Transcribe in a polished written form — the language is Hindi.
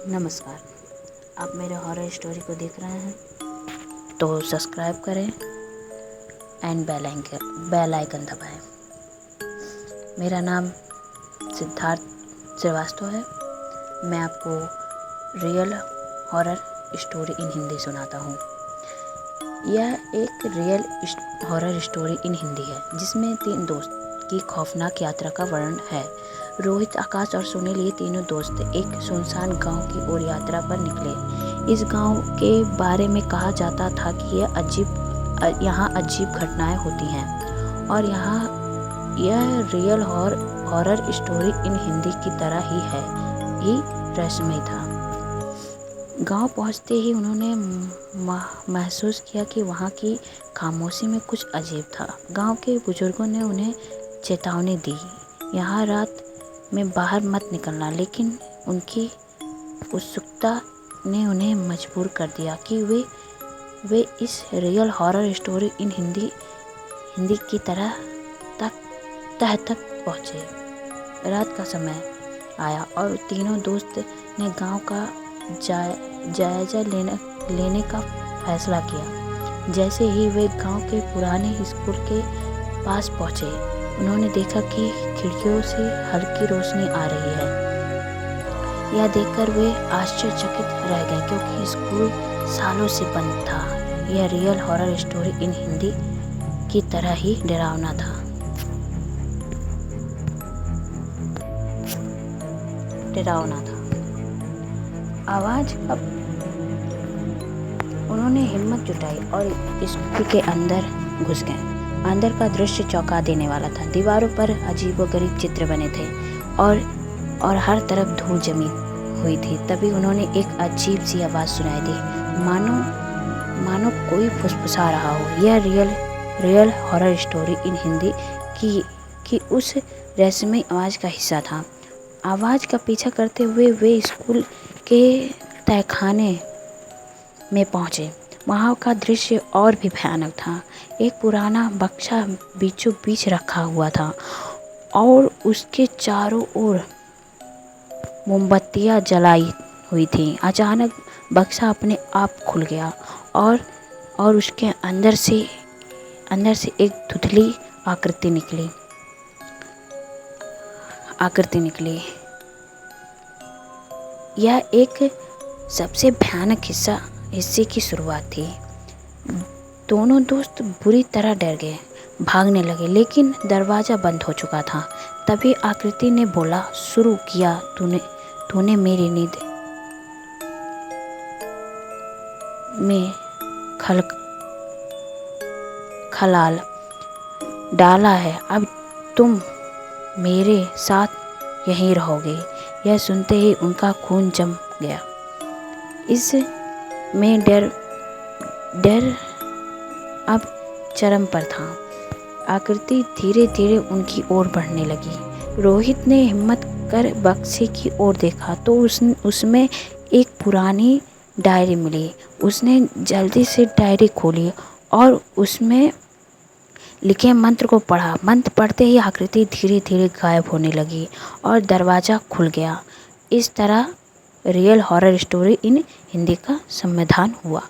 नमस्कार। आप मेरे हॉरर स्टोरी को देख रहे हैं तो सब्सक्राइब करें एंड बेल आइकन दबाएं। मेरा नाम सिद्धार्थ श्रीवास्तव है। मैं आपको real horror story in Hindi सुनाता हूँ। यह एक real horror story in Hindi है जिसमें 3 दोस्त की खौफनाक यात्रा का वर्णन है। रोहित, आकाश और सुनील ये तीनों दोस्त एक सुनसान गांव की ओर यात्रा पर निकले। इस गांव के बारे में कहा जाता था कि यहाँ अजीब घटनाएं होती हैं और यह real horror story in Hindi की तरह ही रहस्यमय था। गांव पहुंचते ही उन्होंने महसूस किया कि वहां की खामोशी में कुछ अजीब था। गांव के बुजुर्गों ने उन्हें चेतावनी दी, यहाँ रात में बाहर मत निकलना, लेकिन उनकी उत्सुकता ने उन्हें मजबूर कर दिया कि वे इस real horror story in Hindi की तह तक पहुँचे। रात का समय आया और तीनों दोस्त ने गांव का जायजा लेने का फैसला किया। जैसे ही वे गांव के पुराने स्कूल के पास पहुंचे, उन्होंने देखा कि खिड़कियों से हल्की रोशनी आ रही है। यह देखकर वे आश्चर्यचकित रह गए क्योंकि स्कूल सालों से बंद था। यह real horror story in Hindi की तरह ही डरावना था। आवाज अब उन्होंने हिम्मत जुटाई और स्कूल के अंदर घुस गए। अंदर का दृश्य चौंका देने वाला था। दीवारों पर अजीबोगरीब चित्र बने थे और हर तरफ धूल जमी हुई थी। तभी उन्होंने एक अजीब सी आवाज़ सुनाई दी, मानो कोई फुसफुसा रहा हो। यह real horror story in Hindi की उस रहस्यमय आवाज़ का हिस्सा था। आवाज़ का पीछा करते हुए वे स्कूल के तहखाने में पहुँचे। वहाँ का दृश्य और भी भयानक था। एक पुराना बक्सा बीचों बीच रखा हुआ था और उसके चारों ओर मोमबत्तियाँ जलाई हुई थीं। अचानक बक्सा अपने आप खुल गया और उसके अंदर से एक धुंधली आकृति निकली। यह एक सबसे भयानक हिस्से की शुरुआत थी। दोनों दोस्त बुरी तरह डर गए, भागने लगे, लेकिन दरवाज़ा बंद हो चुका था। तभी आकृति ने बोला शुरू किया, तूने मेरी नींद में खलाल डाला है। अब तुम मेरे साथ यहीं रहोगे। यह सुनते ही उनका खून जम गया। इस में डर अब चरम पर था। आकृति धीरे धीरे उनकी ओर बढ़ने लगी। रोहित ने हिम्मत कर बक्से की ओर देखा तो उसमें एक पुरानी डायरी मिली। उसने जल्दी से डायरी खोली और उसमें लिखे मंत्र को पढ़ा। मंत्र पढ़ते ही आकृति धीरे धीरे गायब होने लगी और दरवाज़ा खुल गया। इस तरह real horror story in Hindi का समाधान हुआ।